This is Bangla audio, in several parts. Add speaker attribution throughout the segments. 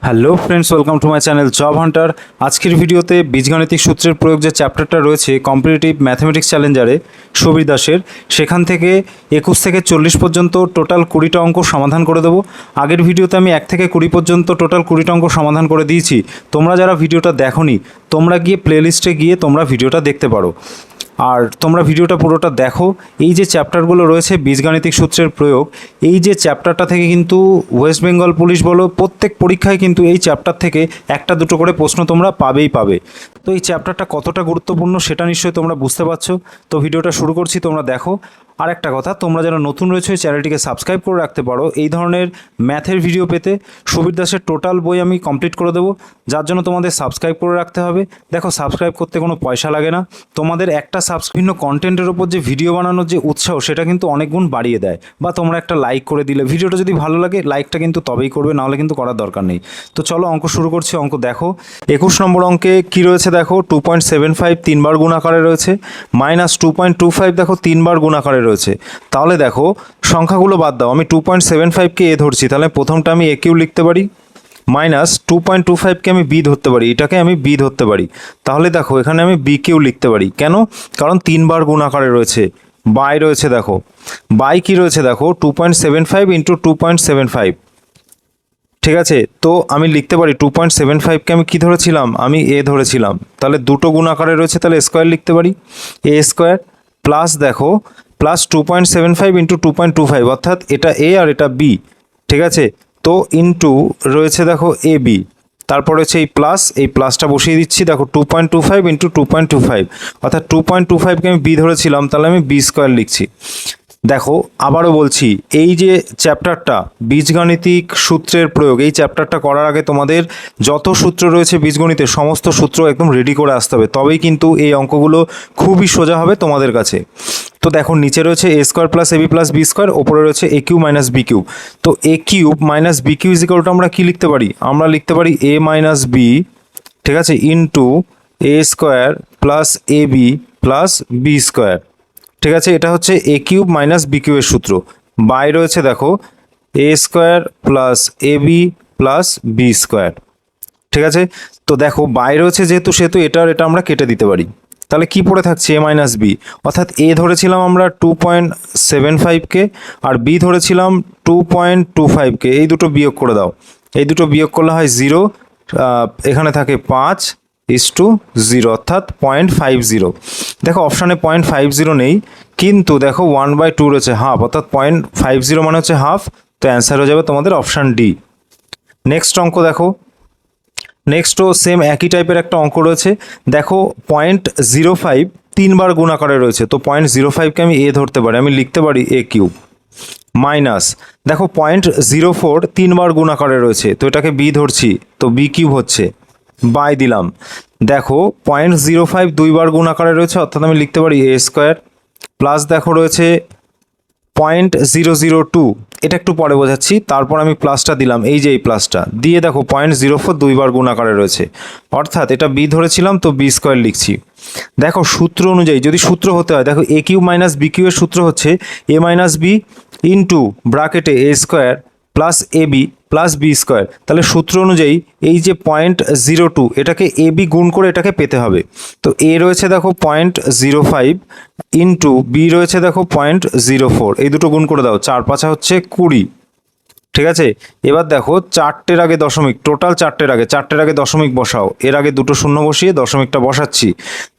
Speaker 1: Hello friends, welcome to my channel job Hunter. আজকের ভিডিওতে বীজগাণিতিক সূত্রের প্রয়োগ যে চ্যাপ্টারটা রয়েছে কম্পিটিটিভ ম্যাথমেটিক্স চ্যালেঞ্জারে সুবীর দাসের, সেখান থেকে 21 থেকে 40 পর্যন্ত টোটাল 20টা অঙ্ক সমাধান করে দেবো। আগের ভিডিওতে আমি 1 থেকে 20 পর্যন্ত টোটাল 20টা অঙ্ক সমাধান করে দিয়েছি। তোমরা যারা ভিডিওটা দেখোনি, তোমরা গিয়ে প্লেলিস্টে গিয়ে তোমরা ভিডিওটা দেখতে পারো। আর তোমরা ভিডিওটা পুরোটা দেখো। এই যে চ্যাপ্টারগুলো রয়েছে বীজগাণিতিক সূত্রের প্রয়োগ, এই যে চ্যাপ্টারটা থেকে কিন্তু ওয়েস্ট বেঙ্গল পুলিশ বলো, প্রত্যেক পরীক্ষায় কিন্তু এই চ্যাপ্টার থেকে একটা দুটো করে প্রশ্ন তোমরা পাবেই পাবে। তো এই চ্যাপ্টারটা কতটা গুরুত্বপূর্ণ সেটা নিশ্চয়ই তোমরা বুঝতে পারছো। তো ভিডিওটা শুরু করছি, তোমরা দেখো। আর একটা কথা, তোমরা যারা নতুন রয়েছে চ্যানেলটিকে সাবস্ক্রাইব করে রাখতে পারো এই ধরনের ম্যাথের ভিডিও পেতে। সুবীর দাসের টোটাল বই আমি কমপ্লিট করে দেবো, যার জন্য তোমাদের সাবস্ক্রাইব করে রাখতে হবে। দেখো, সাবস্ক্রাইব করতে কোনো পয়সা লাগে না। তোমাদের একটা বিভিন্ন কন্টেন্টের ওপর যে ভিডিও বানানোর যে উৎসাহ, সেটা কিন্তু অনেক গুণ বাড়িয়ে দেয়। বা তোমরা একটা লাইক করে দিলে, ভিডিওটা যদি ভালো লাগে লাইকটা কিন্তু তবেই করবে, নাহলে কিন্তু করার দরকার নেই। তো চলো অঙ্ক শুরু করছি। অঙ্ক দেখো, 21 নম্বর অঙ্কে কী রয়েছে দেখো, 2.75 তিনবার গুণ আকারে রয়েছে, মাইনাস 2.25 দেখো তিনবার গুণ আকারে রয়েছে। তাহলে দেখো সংখ্যাগুলো বাদ দাও, আমি 2.75কে এ ধরছি, তাহলে প্রথমটা আমি এ কিউ লিখতে পারি, মাইনাস 2.25কে আমি বি ধরতে পারি, এটাকে আমি বি ধরতে পারি। তাহলে দেখো এখানে আমি বি কিউ লিখতে পারি। কেন? কারণ তিনবার গুণ আকারে রয়েছে। বাই রয়েছে দেখো, বাই কি রয়েছে দেখো, 2.75 ইন্টু 2.75। ঠিক আছে, তো আমি লিখতে পারি 2.75কে আমি কি ধরেছিলাম, আমি এ ধরেছিলাম। তাহলে দুটো গুণ আকারে রয়েছে, তাহলে স্কোয়ার লিখতে পারি, এ স্কোয়ার প্লাস দেখো প্লাস 2.75 ইন্টু 2.25, অর্থাৎ এটা এ আর এটা বি। ঠিক আছে, তো ইন্টু রয়েছে দেখো এ বি, তারপর হচ্ছে এই প্লাসটা বসিয়ে দিচ্ছি। দেখো 2.25 ইন্টু 2.25, অর্থাৎ 2.25কে আমি বি ধরেছিলাম, তাহলে আমি বি স্কোয়ার লিখছি। দেখো আবারও বলছি, এই যে চ্যাপ্টারটা বীজগাণিতিক সূত্রের প্রয়োগ, এই চ্যাপ্টারটা করার আগে তোমাদের যত সূত্র রয়েছে বীজগণিতের সমস্ত সূত্র একদম রেডি করে আসতে হবে, তবেই কিন্তু এই অঙ্কগুলো খুবই সোজা হবে তোমাদের কাছে। তো দেখো নিচে রয়েছে A square plus AB plus B square, ওপরে রয়েছে A cube minus B cube. তো A cube minus B cube is equal to আমরা কী লিখতে পারি, আমরা লিখতে পারি এ মাইনাস বি, ঠিক আছে, into A square plus A B plus B square. ঠিক আছে, এটা হচ্ছে এ কিউব মাইনাস বি কিউবের সূত্র। বাই রয়েছে দেখো A square plus A B plus B square. ঠিক আছে, তো দেখো বাই রয়েছে যেহেতু, সেহেতু এটা আর এটা আমরা কেটে দিতে পারি। তাহলে কি পড়ে থাকছে, এ মাইনাস বি, অর্থাৎ এ ধরেছিলাম আমরা 2.75কে আর বি ধরেছিলাম 2.25কে। এই দুটো বিয়োগ করে দাও, এই দুটো বিয়োগ করলে হয় 0, এখানে থাকে 5:0, অর্থাৎ 0.50। দেখো অপশানে 0.50 নেই, কিন্তু দেখো 1/2 রয়েছে, হাফ, অর্থাৎ 0.50 মানে হচ্ছে হাফ। তো অ্যান্সার হয়ে যাবে তোমাদের অপশান ডি। নেক্সট অঙ্ক দেখো, নেক্সটও সেম একই টাইপের একটা অঙ্ক রয়েছে। দেখো 0.05 তিনবার গুণ আকারে রয়েছে, তো 0.05কে আমি এ ধরতে পারি, আমি লিখতে পারি এ কিউব, মাইনাস দেখো 0.04 তিনবার গুণ আকারে রয়েছে, তো এটাকে বি ধরছি, তো বি কিউব হচ্ছে, বাই দিলাম। দেখো 0.05 দুইবার গুণ আকারে রয়েছে, অর্থাৎ আমি লিখতে পারি এ স্কোয়ার, প্লাস দেখো রয়েছে 0.002, এটা একটু পরে বোঝাচ্ছি। তারপর আমি প্লাসটা দিলাম, এই যে এই প্লাসটা দিয়ে দেখো 0.04 দুইবার গুণ আকারে রয়েছে, অর্থাৎ এটা বি ধরেছিলাম, তো বি স্কোয়ার লিখছি। দেখো সূত্র অনুযায়ী যদি সূত্র হতে হয়, দেখো A cube minus B cube এর সূত্র হচ্ছে A minus B into ব্রাকেটে A square plus A B plus B square. তাহলে সূত্র অনুযায়ী এই যে 0.02 এটাকে এ বি গুণ করে এটাকে পেতে হবে। তো এ রয়েছে দেখো 0.05 ইন্টু বি রয়েছে দেখো 0.04, এই দুটো গুণ করে দাও, 4×5 হচ্ছে 20। ঠিক আছে, এবার দেখো চারটের আগে দশমিক, টোটাল চারটের আগে দশমিক বসাও, এর আগে দুটো শূন্য বসিয়ে দশমিকটা বসাচ্ছি।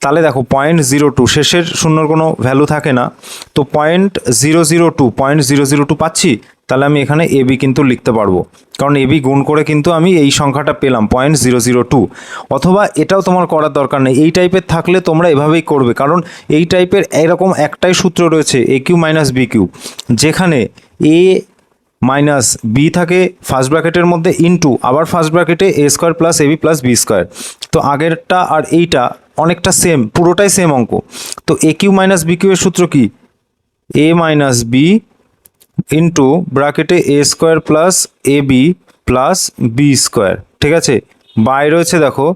Speaker 1: তাহলে দেখো 0.02, শেষের শূন্যর কোনো ভ্যালু থাকে না, তো 0.002 পাচ্ছি। তাহলে আমি এখানে এ বি কিন্তু লিখতে পারবো, কারণ এ বি গুণ করে কিন্তু আমি এই সংখ্যাটা পেলাম 0.002। অথবা এটাও তোমার করার দরকার নেই, এই টাইপের থাকলে তোমরা এভাবেই করবে, কারণ এই টাইপের এরকম একটাই সূত্র রয়েছে A cube minus B Q, যেখানে এ মাইনাস বি থাকে ফার্স্ট ব্র্যাকেটের মধ্যে, ইন্টু আবার ফার্স্ট ব্র্যাকেটে A square plus A B plus B square. তো আগেরটা আর এইটা অনেকটা সেম, পুরোটাই সেম অঙ্ক। তো এ কিউ মাইনাস বি কিউ এর সূত্র কি, এ মাইনাস বি ইন্টু ব্র্যাকেটে A square plus A B plus B square. ঠিক আছে, বাই রয়েছে দেখো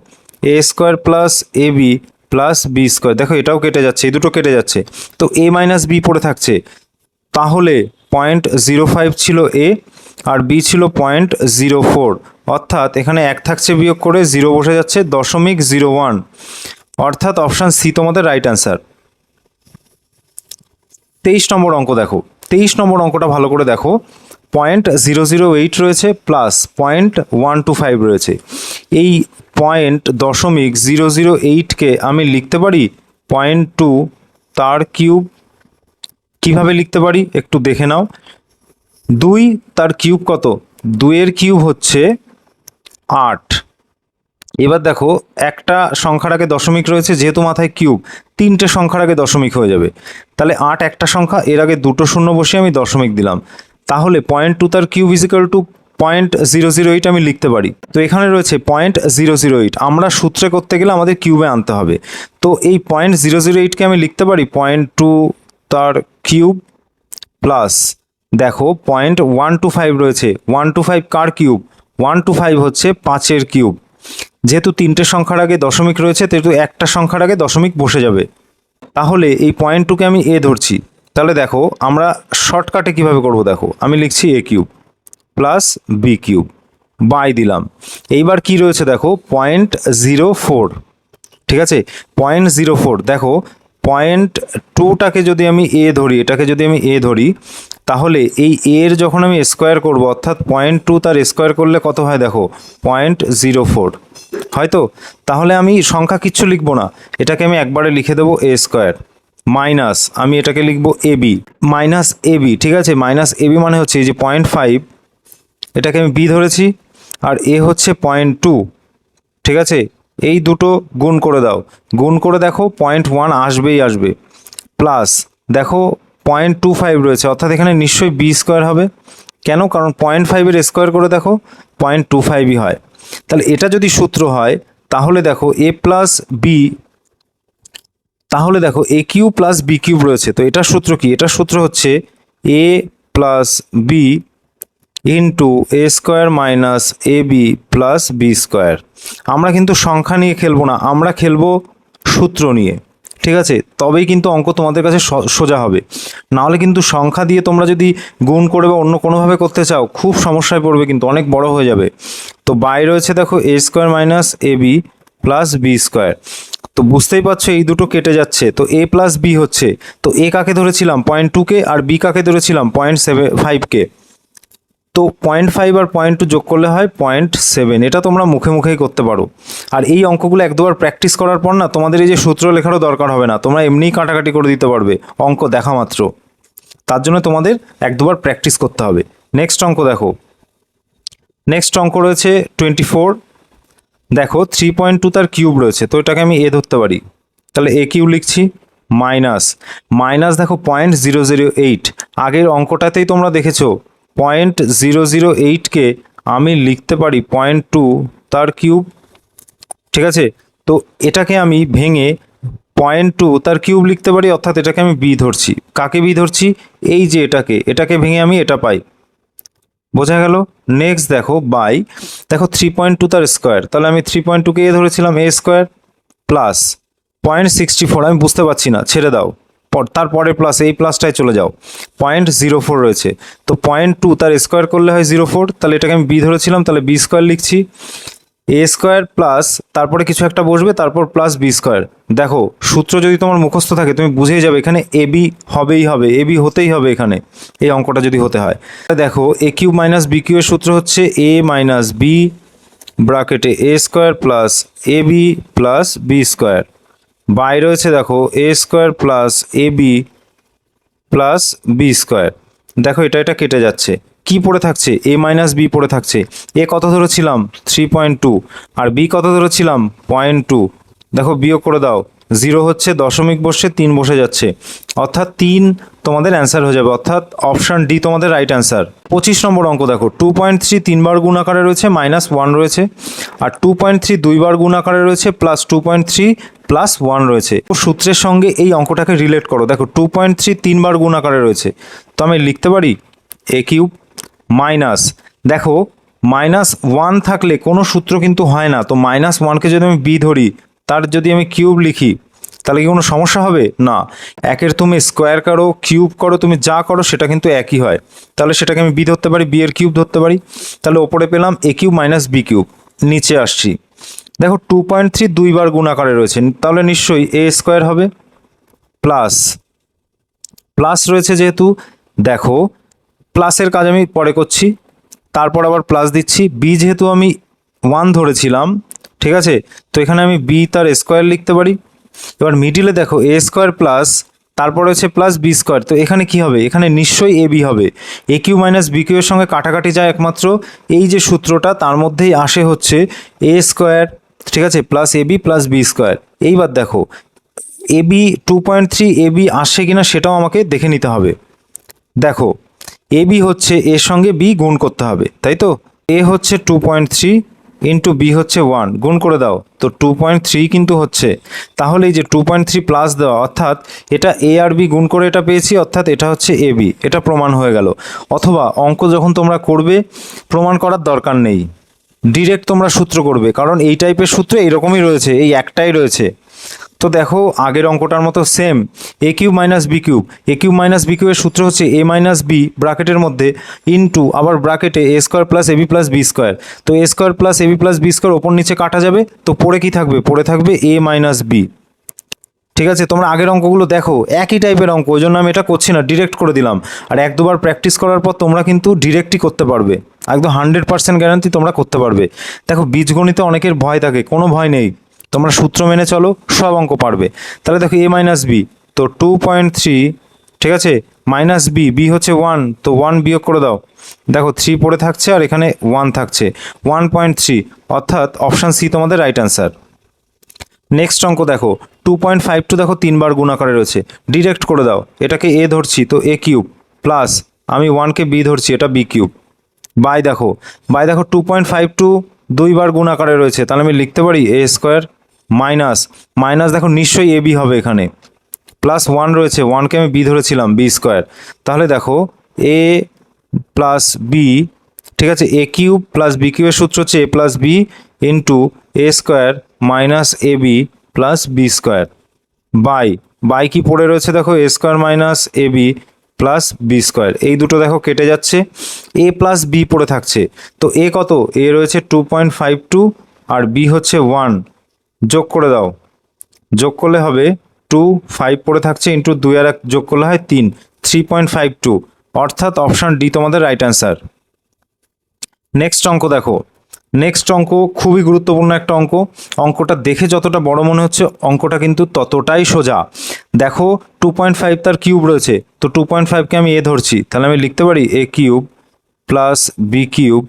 Speaker 1: A square plus A B plus B square. দেখো এটাও কেটে যাচ্ছে, এই দুটো কেটে যাচ্ছে, তো এ মাইনাস বি পড়ে থাকছে। তাহলে 0.05 ছিল এ আর বি ছিল 0.04, অর্থাৎ এখানে 1 থাকছে বিয়োগ করে 0 বসে যাচ্ছে 0.01, অর্থাৎ অপশান সি তোমাদের রাইট অ্যান্সার। 23 নম্বর অঙ্ক দেখো, 23 নম্বর অঙ্কটা ভালো করে দেখো। 0.008 রয়েছে প্লাস 0.125 রয়েছে। এই 0.008কে আমি লিখতে পারি 0.2 তার কিউব। কিভাবে লিখতে পারি একটু দেখে নাও। 2 তার কিউব কত? 2 এর কিউব হচ্ছে 8। এবার দেখো একটা সংখ্যার আগে দশমিক রয়েছে, যেহেতু মাথায় কিউব 3টে সংখ্যার আগে দশমিক হয়ে যাবে, তাহলে 8 একটা সংখ্যা, এর আগে 2টো শূন্য বসিয়ে আমি দশমিক দিলাম, তাহলে 0.2 তার কিউব ইজিক্যাল টু 0.008 আমি লিখতে পারি। তো এখানে রয়েছে 0.008, আমরা সূত্রে করতে গেলে আমাদের কিউবে আনতে হবে। তো এই 0.008কে আমি লিখতে পারি 0.2 তার কিউব প্লাস দেখো 0.125 রয়েছে, 125 কার কিউব? 125 হচ্ছে 5-এর কিউব। যেহেতু 3টে সংখ্যার আগে দশমিক রয়েছে, যেহেতু একটা সংখ্যার আগে দশমিক বসে যাবে, তাহলে এই 0.2কে আমি এ ধরছি। তাহলে দেখো আমরা শর্টকাটে কিভাবে করব, দেখো আমি লিখছি A cube plus B cube by দিলাম। এইবার কি রয়েছে দেখো 0.04, ঠিক আছে 0.04। দেখো 0.2টাকে যদি আমি এ ধরি, এটাকে যদি আমি এ ধরি, তাহলে এই এর যখন আমি স্কোয়ার করব, অর্থাৎ 0.2 তার স্কোয়ার করলে কত হয় দেখো 0.04, হয়তো। তাহলে আমি সংখ্যা কিচ্ছু লিখবো না, এটাকে আমি একবারে লিখে দেবো এ স্কোয়ার মাইনাস, আমি এটাকে লিখবো এবি মাইনাস এবি, ঠিক আছে। মাইনাস এবি মানে হচ্ছে এই যে 0.5, এটাকে আমি বি ধরেছি, আর এ হচ্ছে 0.2, ঠিক আছে। এই দুটো গুণ করে দাও, গুণ করে দেখো 0.1 আসবেই আসবে, প্লাস দেখো 0.25 রয়েছে, অর্থাৎ এখানে নিশ্চয়ই বি স্কোয়ার হবে। কেন? কারণ 0.5-এর স্কোয়ার করে দেখো 0.25ই হয়। তাহলে এটা যদি সূত্র হয়, তাহলে দেখো এ প্লাস বি, তাহলে দেখো A cube plus B cube রয়েছে। তো এটার সূত্র কি? এটার সূত্র হচ্ছে A plus B into A square minus A B plus B square. আমরা কিন্তু সংখ্যা নিয়ে খেলবো না, আমরা খেলবো সূত্র নিয়ে, ঠিক আছে। তবেই কিন্তু অঙ্ক তোমাদের কাছে সোজা হবে। নাহলে কিন্তু সংখ্যা দিয়ে তোমরা যদি গুণ করে বা অন্য কোনোভাবে করতে চাও, খুব সমস্যায় পড়বে, কিন্তু অনেক বড় হয়ে যাবে। তো বাই রয়েছে দেখো A square minus A B plus B square. তো বুঝতেই পারছো এই দুটো কেটে যাচ্ছে, তো এ প্লাস বি হচ্ছে, তো এ কাকে ধরেছিলাম 0.2কে, আর বি কাকে ধরেছিলাম 0.75কে। তো 0.5 আর 0.2 যোগ করলে হয় 0.7। এটা তোমরা মুখে মুখেই করতে পারো। আর এই অঙ্কগুলো এক দুবার প্র্যাকটিস করার পর না, তোমাদের এই যে সূত্র লেখারও দরকার হবে না, তোমরা এমনিই কাটাকাটি করে দিতে পারবে অঙ্ক দেখা মাত্র। তার জন্য তোমাদের এক দুবার প্র্যাকটিস করতে হবে। নেক্সট অঙ্ক দেখো, নেক্সট অঙ্ক রয়েছে 24। দেখো 3.2 তার কিউব রয়েছে, তো এটাকে আমি এ ধরতে পারি, তাহলে এ কিউব লিখছি মাইনাস মাইনাস দেখো 0.008, আগের অঙ্কটাতেই তোমরা দেখেছো 0.008কে আমি লিখতে পারি 0.2 তার কিউব, ঠিক আছে। তো এটাকে আমি ভেঙে 0.2 তার কিউব লিখতে পারি, অর্থাৎ এটাকে আমি বি ধরছি। কাকে বি ধরছি? এই যে এটাকে ভেঙে আমি এটা পাই, বোঝা গেল। নেক্সট দেখো বাই, দেখো 3.2 তার স্কোয়ার, তাহলে আমি 3.2কে এ ধরেছিলাম এ স্কোয়ার প্লাস 0.64, আমি বুঝতে পারছি না, ছেড়ে দাও, তারপরে প্লাস, এই প্লাসটায় চলে যাও, 0.04 রয়েছে। তো 0.2 তার স্কোয়ার করলে হয় 0.4, তাহলে এটাকে আমি বি ধরেছিলাম, তাহলে বি স্কোয়ার লিখছি। এ স্কোয়ার প্লাস তারপরে কিছু একটা বসবে, তারপর প্লাস বি স্কোয়ার। দেখো সূত্র যদি তোমার মুখস্থ থাকে তুমি বুঝেই যাবে এখানে এ বি হবেই হবে, এ বি হতেই হবে এখানে, এই অঙ্কটা যদি হতে হয়। দেখো A cube minus B cube এর সূত্র হচ্ছে এ মাইনাস বি ব্র্যাকেটে A square plus A B plus B square, by রয়েছে দেখো A square plus A B plus B square. দেখো এটা কেটে যাচ্ছে, কি পড়ে থাকছে? এ মাইনাস বি পড়ে থাকছে। এ কত ধরেছিলাম 3.2, আর বি কত ধরেছিলাম 0.2। দেখো বিয়োগ করে দাও, 0 হচ্ছে, দশমিক বসছে, 3 বসে যাচ্ছে, অর্থাৎ 3 তোমাদের অ্যান্সার হয়ে যাবে, অর্থাৎ অপশান ডি তোমাদের রাইট অ্যান্সার। 25 নম্বর অঙ্ক দেখো, 2.3 3বার গুণ আকারে রয়েছে, -1 রয়েছে, আর 2.3 2বার গুণ আকারে রয়েছে, +2.3 +1 রয়েছে। সূত্রের সঙ্গে এই অঙ্কটাকে রিলেট করো। দেখো 2.3 3বার গুণ আকারে রয়েছে, তো আমি লিখতে পারি এ কিউব মাইনাস, দেখো -1 থাকলে কোনো সূত্র কিন্তু হয় না, তো -1কে যদি আমি বি ধরি, তার যদি আমি কিউব লিখি, তাহলে কি কোনো সমস্যা হবে না। একের তুমি স্কোয়ার করো, কিউব করো, তুমি যা করো সেটা কিন্তু একই হয়। তাহলে সেটাকে আমি বি ধরতে পারি, বি এর কিউব ধরতে পারি। তাহলে ওপরে পেলাম এ কিউব মাইনাস বি কিউব। নিচে আসছি, দেখো 2.3 দুইবার গুণ আকারে রয়েছে, তাহলে নিশ্চয়ই এ স্কোয়ার হবে প্লাস প্লাস রয়েছে যেহেতু, দেখো প্লাসের কাজ আমি পরে করছি, তারপর আবার প্লাস দিচ্ছি। বি যেহেতু আমি 1 ধরেছিলাম, ঠিক আছে, তো এখানে আমি বি তার স্কোয়ার লিখতে পারি। এবার মিডিলে দেখো এ স্কোয়ার প্লাস, তারপর হচ্ছে প্লাস বি স্কোয়ার, তো এখানে কি হবে, এখানে নিশ্চয়ই এ বি হবে। এ কিউ মাইনাস বি কিউ এর সঙ্গে কাটাকাটি যায় একমাত্র, এই যে সূত্রটা তার মধ্যেই আসে হচ্ছে এ স্কোয়ার, ঠিক আছে, plus A B plus B square. এইবার দেখো এ বি 2.3 এ বি আসে কিনা সেটাও আমাকে দেখে নিতে হবে। দেখো এ বি হচ্ছে এর সঙ্গে বি গুণ করতে হবে, তাই তো। এ হচ্ছে 2.3 ইন্টু বি হচ্ছে 1, গুণ করে দাও, তো 2.3 কিন্তু হচ্ছে। তাহলে এই যে 2.3 প্লাস দেওয়া, অর্থাৎ এটা এ আর বি গুণ করে এটা পেয়েছি, অর্থাৎ এটা হচ্ছে এ বি, এটা প্রমাণ হয়ে গেল। অথবা অঙ্ক যখন তোমরা করবে প্রমাণ করার দরকার নেই, ডিরেক্ট তোমরা সূত্র করবে, কারণ এই টাইপের সূত্র এইরকমই রয়েছে, এই একটাই রয়েছে। তো দেখো আগের অঙ্কটার মতো সেম, এ কিউব মাইনাস বি কিউব, এ কিউব মাইনাস বি কিউবের সূত্র হচ্ছে এ মাইনাস বি ব্র্যাকেটের মধ্যে ইন্টু আবার ব্র্যাকেটে A square plus A B plus B square. তো A square plus A B plus B square ওপর নিচে কাটা যাবে, তো পড়ে কি থাকবে, পড়ে থাকবে এ মাইনাস বি। ঠিক আছে, তোমরা আগের অঙ্কগুলো দেখো একই টাইপের অঙ্ক, ওই জন্য আমি এটা করছি না, ডিরেক্ট করে দিলাম। আর এক দুবার প্র্যাকটিস করার পর তোমরা কিন্তু ডিরেক্টই করতে পারবে, একদম 100% গ্যারান্টি তোমরা করতে পারবে। দেখো বীজগণিতে অনেকের ভয় থাকে, কোনো ভয় নেই, তোমরা সূত্র মেনে চলো, সব অঙ্ক পারবে। তাহলে দেখো এ মাইনাস বি, তো 2.3, ঠিক আছে, মাইনাস বি, বি হচ্ছে 1, তো 1 বিয়োগ করে দাও, দেখো 3 পড়ে থাকছে আর এখানে 1 থাকছে, 1.3, অর্থাৎ অপশান সি তোমাদের রাইট অ্যান্সার। নেক্সট অঙ্ক দেখো 2.52, দেখো 3বার গুণ আকারে রয়েছে, ডিরেক্ট করে দাও, এটাকে এ ধরছি তো এ কিউব প্লাস আমি 1কে বি ধরছি, এটা বি কিউব, বাই দেখো 2.52 দুইবার গুণ আকারে রয়েছে, তাহলে আমি লিখতে পারি এ স্কোয়ার মাইনাস মাইনাস, দেখো নিশ্চয়ই এ বি হবে এখানে, প্লাস 1 রয়েছে, 1কে আমি বি ধরেছিলাম, বি স্কোয়ার। তাহলে দেখো এ প্লাস বি, ঠিক আছে, এ কিউব প্লাস বি কিউবের সূত্র হচ্ছে A plus B into A square minus A B plus B square, by by কি পড়ে রয়েছে, দেখো A square minus A B plus B square, এই দুটো দেখো কেটে যাচ্ছে, এ প্লাস বি পড়ে থাকছে। তো এ কত, এ রয়েছে 2.52 আর বি হচ্ছে 1, যোগ করে দাও, যোগ করলে হবে 2, 5 পড়ে থাকছে ইন্টু 2 আর 1 যোগ করলে হয় 3, 3.52, অর্থাৎ অপশান ডি তোমাদের রাইট অ্যান্সার। নেক্সট অঙ্ক দেখো, নেক্সট অঙ্ক খুবই গুরুত্বপূর্ণ একটা অঙ্ক, অঙ্কটা দেখে যতটা বড় মনে হচ্ছে অঙ্কটা কিন্তু ততটাই সোজা। দেখো 2.5 তার কিউব রয়েছে, তো 2.5কে আমি এ ধরছি, তাহলে আমি লিখতে পারি A cube plus B cube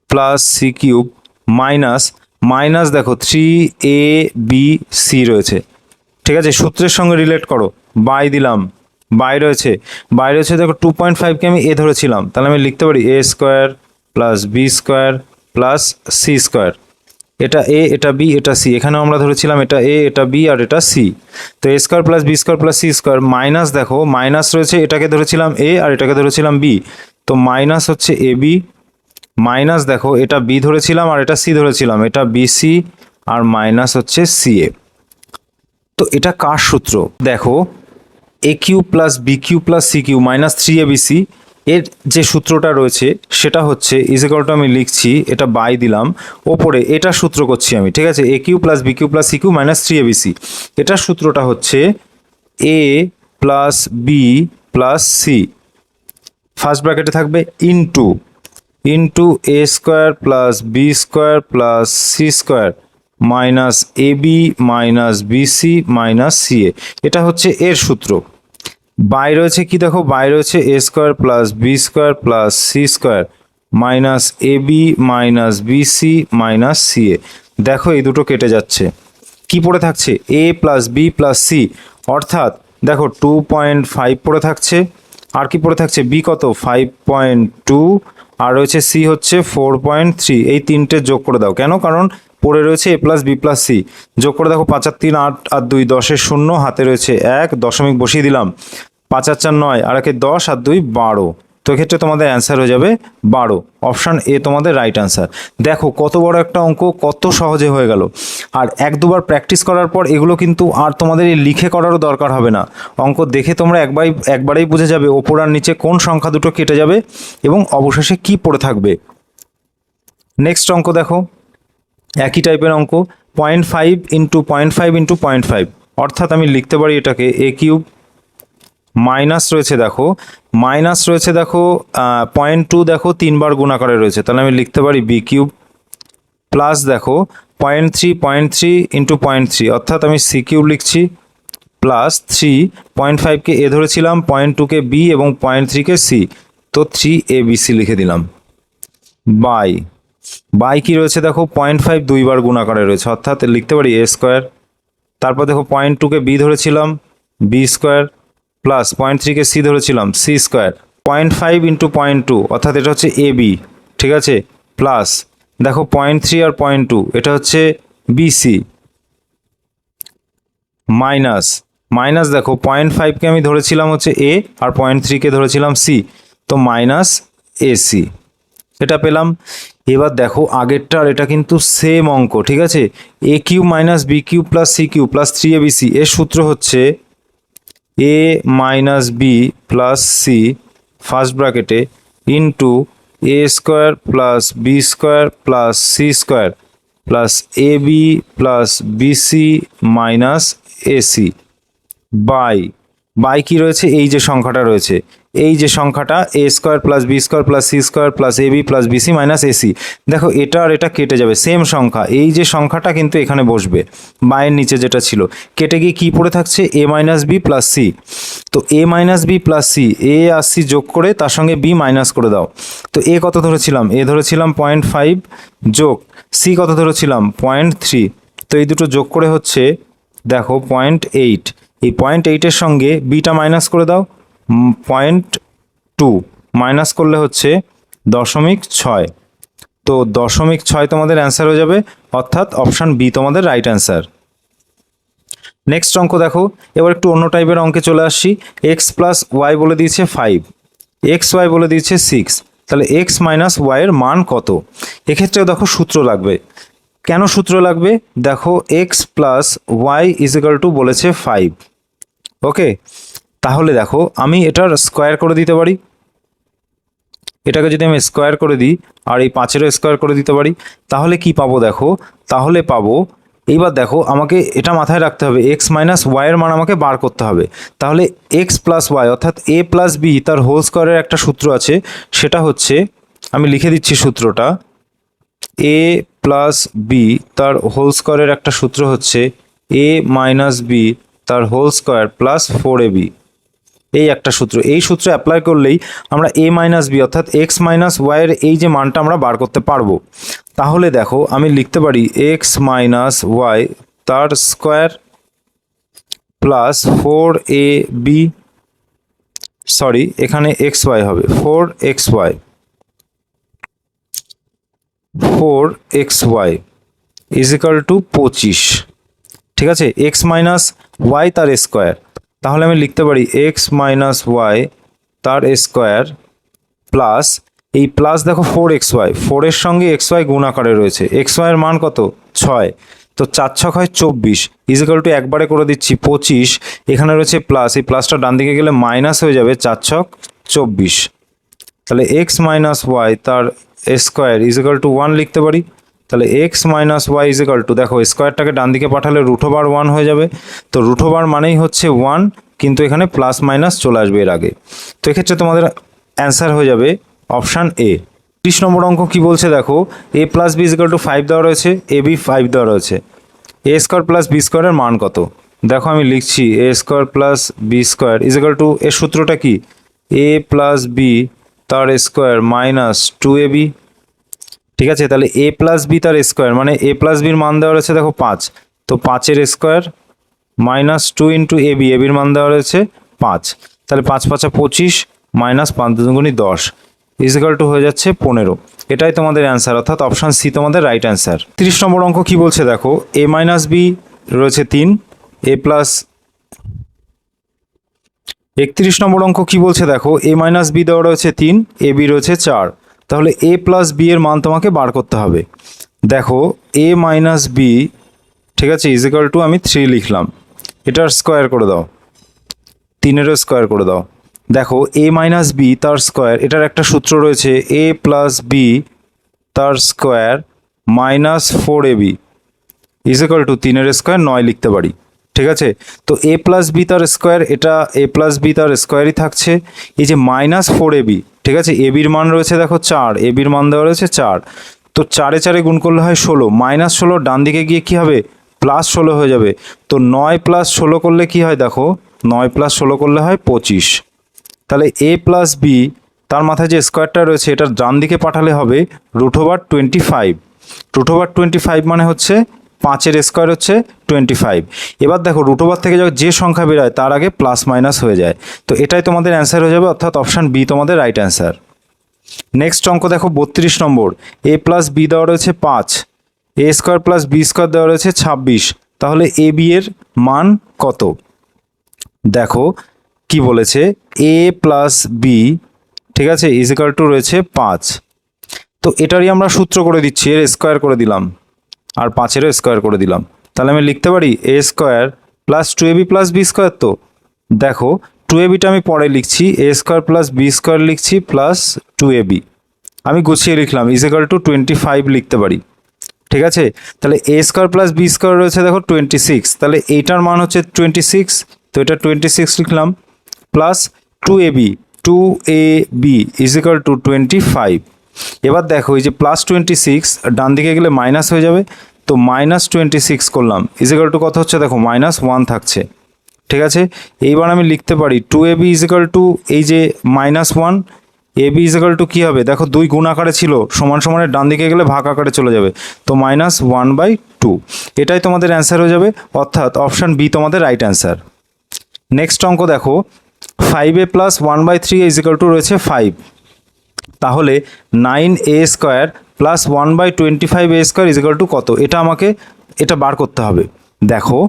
Speaker 1: plus C cube minus minus দেখো 3 এ বি সি রয়েছে, ঠিক আছে, সূত্রের সঙ্গে রিলেট করো, বাই দিলাম, বাই রয়েছে দেখো 2.5কে আমি এ ধরেছিলাম, তাহলে আমি লিখতে পারি A square plus B square plus C square, এটা এ এটা বি এটা সি, এখানেও আমরা ধরেছিলাম এটা এ এটা বি আর এটা সি। তো A square plus B square plus C square minus, দেখো মাইনাস রয়েছে, এটাকে ধরেছিলাম এ আর এটাকে ধরেছিলাম বি, তো মাইনাস হচ্ছে এ বি, মাইনাস দেখো এটা বি ধরেছিলাম আর এটা সি ধরেছিলাম, এটা বি সি আর মাইনাস হচ্ছে সি এ। তো এটা কার সূত্র, দেখো A cube plus B cube plus C cube minus 3abc, এর যে সূত্রটা রয়েছে সেটা হচ্ছে ইজিক্যালটা আমি লিখছি, এটা বাই দিলাম, ওপরে এটা সূত্র করছি আমি, ঠিক আছে, A cube plus B cube plus C cube minus 3abc, এটার সূত্রটা হচ্ছে A plus B plus C, first ব্র্যাকেটে থাকবে into into A square plus B square plus C square minus A B minus BC minus C A, এটা হচ্ছে এর সূত্র। বাই রয়েছে কি, দেখো বাই রয়েছে A square plus B square plus C square minus A B minus BC minus C A, দেখো এই দুটো কেটে যাচ্ছে, কি পড়ে থাকছে A plus B plus C, অর্থাৎ দেখো 2.5 পড়ে থাকছে, আর কি পড়ে থাকছে বি কত 5.2 আর রয়েছে সি হচ্ছে 4.3, এই তিনটে যোগ করে দাও, কেন, কারণ পড়ে রয়েছে এ প্লাস বি প্লাস সি, যোগ করে দেখো 5 আর 3 8 আর 2 10 শূন্য, হাতে রয়েছে 1 দশমিক বসিয়ে দিলাম, 5 আর 4 9 আর 1 10 আর 2 12, তো এক্ষেত্রে তোমাদের অ্যান্সার হয়ে যাবে 12, অপশান এ তোমাদের রাইট অ্যান্সার। দেখো কত বড় একটা অঙ্ক, কত সহজে হয়ে গেল। আর এক দুবার প্র্যাকটিস করার পর এগুলো কিন্তু আর তোমাদের এই লিখে করারও দরকার হবে না, অঙ্ক দেখে তোমরা একবারেই বুঝে যাবে ওপর আর নিচে কোন সংখ্যা দুটো কেটে যাবে এবং অবশেষে কি পড়ে থাকবে। নেক্সট অঙ্ক দেখো, একই টাইপের অঙ্ক, 0.5 ইন্টু 0.5 ইন্টু 0.5, অর্থাৎ আমি লিখতে পারি এটাকে এ কিউব মাইনাস রয়েছে দেখো 0.2 দেখো 3বার গুণাকারে রয়েছে, তাহলে আমি লিখতে পারি বি কিউব প্লাস দেখো 0.3 ইন্টু 0.3, অর্থাৎ আমি সি কিউব লিখছি প্লাস 3.5কে এ ধরেছিলাম, 0.2কে বি এবং 0.3কে সি, তো 3abc লিখে দিলাম। বাই কি রয়েছে দেখো 0.5 2বার গুণাকারে রয়েছে, অর্থাৎ লিখতে পারি এ স্কোয়ার, তারপর দেখো 0.2কে বি ধরেছিলাম বি স্কোয়ার প্লাস 0.3কে সি ধরেছিলাম সি স্কোয়ার, 0.5 ইন্টু 0.2 অর্থাৎ এটা হচ্ছে এ বি, ঠিক আছে, প্লাস দেখো 0.3 আর 0.2 এটা হচ্ছে বিসি, মাইনাস দেখো 0.5কে আমি ধরেছিলাম হচ্ছে এ আর 0.3কে ধরেছিলাম সি, তো মাইনাস এসি, এটা পেলাম। এবার দেখো আগেরটার এটা কিন্তু সেম অঙ্ক, ঠিক আছে, A cube minus B cube plus C cube plus 3abc, এর সূত্র হচ্ছে A minus B plus C first ব্র্যাকেটে into A square plus B square plus C square plus A B plus BC minus AC by কি রয়েছে, এই যে সংখ্যাটা রয়েছে, এই যে সংখ্যাটা A square plus B square plus C square plus A B plus BC minus AC, দেখো এটা আর এটা কেটে যাবে, সেম সংখ্যা, এই যে সংখ্যাটা কিন্তু এখানে বসবে, বাইয়ের নিচে যেটা ছিল কেটে গিয়ে কী পড়ে থাকছে এ মাইনাস বি প্লাস সি, তো এ মাইনাস বি প্লাস সি, এ আর সি যোগ করে তার সঙ্গে বি মাইনাস করে দাও, তো এ কত ধরেছিলাম, এ ধরেছিলাম 0.5 যোগ সি কত ধরেছিলাম 0.3, তো এই দুটো যোগ করে হচ্ছে দেখো 0.8, এই 0.8-এর সঙ্গে বিটা মাইনাস করে দাও, 0.2 মাইনাস করলে হচ্ছে 0.6, তো 0.6 তোমাদের অ্যান্সার হয়ে যাবে, অর্থাৎ অপশান বি তোমাদের রাইট অ্যান্সার। নেক্সট অঙ্ক দেখো, এবার একটু অন্য টাইপের অঙ্কে চলে আসছি, এক্স প্লাস ওয়াই বলে দিয়েছে 5, এক্স ওয়াই বলে দিয়েছে 6, তাহলে এক্স মাইনাস ওয়াইয়ের মান কত, এক্ষেত্রেও দেখো সূত্র লাগবে। কেন সূত্র লাগবে, দেখো X plus Y is equal to বলেছে 5, ওকে, তাহলে দেখো আমি এটার স্কোয়ার করে দিতে পারি, এটাকে যদি আমি স্কোয়ার করে দিই আর এই 5-এরও স্কোয়ার করে দিতে পারি, তাহলে কি পাবো দেখো, তাহলে পাবো, এইবার দেখো আমাকে এটা মাথায় রাখতে হবে এক্স মাইনাস ওয়াইয়ের মান আমাকে বার করতে হবে, তাহলে এক্স প্লাস ওয়াই অর্থাৎ এ প্লাস বি তার হোল স্কোয়ারের একটা সূত্র আছে, সেটা হচ্ছে আমি লিখে দিচ্ছি সূত্রটা, এ প্লাস বি তার হোল স্কোয়ারের একটা সূত্র হচ্ছে এ মাইনাস বি তার হোল স্কোয়ার প্লাস 4ab, এই একটা সূত্র, এই সূত্র অ্যাপ্লাই করলেই আমরা এ মাইনাস বি অর্থাৎ এক্স মাইনাস ওয়াইয়ের এই যে মানটা আমরা বার করতে পারবো। তাহলে দেখো আমি লিখতে পারি এক্স মাইনাস ওয়াই তার স্কোয়ার প্লাস 4ab, সরি এখানে এক্স ওয়াই হবে 4xy ইজিক্যাল টু 25, ঠিক আছে, এক্স মাইনাস ওয়াই তার স্কোয়ার, তাহলে আমি লিখতে পারি এক্স মাইনাস ওয়াই তার স্কোয়ার প্লাস এই প্লাস দেখো 4xy, 4-এর সঙ্গে xy গুণ আকারে রয়েছে, xy এর মান কত 6, তো 4 6 হয় 24 ইজিক্যাল টু একবারে করে দিচ্ছি 25, এখানে রয়েছে প্লাস, এই প্লাসটা ডান দিকে গেলে মাইনাস হয়ে যাবে 4 6 24, তাহলে এক্স মাইনাস ওয়াই তার স্কোয়ার ইজিক্যাল টু 1 লিখতে পারি, তাহলে X minus Y is equal to দেখো স্কোয়ারটাকে ডান দিকে পাঠালে √1 হয়ে যাবে, তো √1 মানেই হচ্ছে 1, কিন্তু এখানে প্লাস মাইনাস চলে আসবে এর আগে, তো এক্ষেত্রে তোমাদের অ্যান্সার হয়ে যাবে অপশান এ। 30 নম্বর অঙ্ক কি বলছে দেখো, A plus B is equal two 5 দেওয়া রয়েছে, এ বি 5 দেওয়া রয়েছে, এ স্কোয়ার প্লাস বি স্কোয়ারের মান কত, দেখো আমি লিখছি A square plus B square is equal to, এর সূত্রটা কি এ প্লাস বি তার স্কোয়ার মাইনাস 2ab, ঠিক আছে, তাহলে এ প্লাস বি তার স্কোয়ার মানে এ প্লাস বির মান দেওয়া রয়েছে দেখো 5, তো 5-এর স্কোয়ার মাইনাস 2 ইন্টু এবি, এবির মান দেওয়া রয়েছে 5, তাহলে 5 5 25 মাইনাস 5 2 গুণি 10 ইজিক্যাল টু হয়ে যাচ্ছে 15, এটাই তোমাদের অ্যান্সার, অর্থাৎ অপশান সি তোমাদের রাইট অ্যান্সার। 30 নম্বর অঙ্ক কি বলছে দেখো, এ মাইনাস বি রয়েছে 3, এ প্লাস 31 নম্বর অঙ্ক কি বলছে দেখো, এ মাইনাস বি দেওয়া রয়েছে 3, এ বি রয়েছে 4, তাহলে এ প্লাস বি এর মান তোমাকে বার করতে হবে, দেখো এ মাইনাস বি ঠিক আছে, ইজিক্যাল টু আমি 3 লিখলাম। এটার স্কোয়ার করে দাও, 3-এরও স্কোয়ার করে দাও। দেখো a মাইনাস বি তার স্কোয়ার, এটার একটা সূত্র রয়েছে a প্লাস বি তার square minus 4ab equal to 3-এর স্কোয়ার 9 লিখতে পারি। ঠিক আছে, তো a প্লাস বি তার স্কোয়ার, এটা a প্লাস বি তার স্কোয়ারই থাকছে। এই যে মাইনাস 4ab, ঠিক আছে, a বির মান রয়েছে দেখো 4, a বির মান দেওয়া রয়েছে 4, তো 4-এ গুণ করলে হয় 16, মাইনাস 16 ডান দিকে গিয়ে কী হবে, প্লাস 16 হয়ে যাবে। তো 9 প্লাস 16 করলে কি হয় দেখো, 9 প্লাস 16 করলে হয় 25। তাহলে a প্লাস বি তার মাথায় যে স্কোয়ারটা রয়েছে এটার ডান দিকে পাঠালে হবে √25। √25 মানে হচ্ছে 5-এর স্কোয়ার হচ্ছে 25। এবার দেখো √ওভার থেকে যে সংখ্যা বেরোয় তার আগে প্লাস মাইনাস হয়ে যায়, তো এটাই তোমাদের অ্যান্সার হয়ে যাবে, অর্থাৎ অপশান বি তোমাদের রাইট অ্যান্সার। নেক্সট অঙ্ক দেখো 32 নম্বর, a প্লাস বি দেওয়া রয়েছে 5, a square plus B square দেওয়া রয়েছে 26, তাহলে এ বি এর মান কত? দেখো কি বলেছে, a প্লাস বি, ঠিক আছে, ইজিক্যাল টু রয়েছে 5, তো এটারই আমরা সূত্র করে দিচ্ছি, এর স্কোয়ার করে দিলাম আর 5-এরও স্কোয়ার করে দিলাম। তাহলে আমি লিখতে পারি a square plus 2ab plus B square. তো দেখো 2abটা আমি পরে লিখছি, a square plus B square লিখছি প্লাস 2ab, আমি গুছিয়ে লিখলাম ইজিক্যাল টু 25 লিখতে পারি। ঠিক আছে, তাহলে a square plus B square রয়েছে দেখো 26, তাহলে এইটার মান হচ্ছে 26, তো এটা 26 লিখলাম প্লাস 2ab ইজিক্যাল টু 25। এবার দেখো এই যে প্লাস 26 ডান দিকে গেলে মাইনাস হয়ে যাবে, তো মাইনাস 26 করলাম ইজিক্যাল টু কত হচ্ছে দেখো -1 থাকছে। ঠিক আছে, এইবার আমি লিখতে পারি 2ab ইজিক্যাল টু এই যে -1, ab ইজিক্যাল টু কী হবে দেখো 2 গুণ আকারে ছিল, সমান সমানের ডান দিকে গেলে ভাগ আকারে চলে যাবে, তো -1/2, এটাই তোমাদের অ্যান্সার হয়ে যাবে, অর্থাৎ অপশান বি তোমাদের রাইট অ্যান্সার। নেক্সট অঙ্ক দেখো 5a প্লাস 1/3 ইজিক্যাল টু রয়েছে 5, তাহলে 9a square plus 1/25a square is equal to কত, এটা বার করতে হবে। দেখো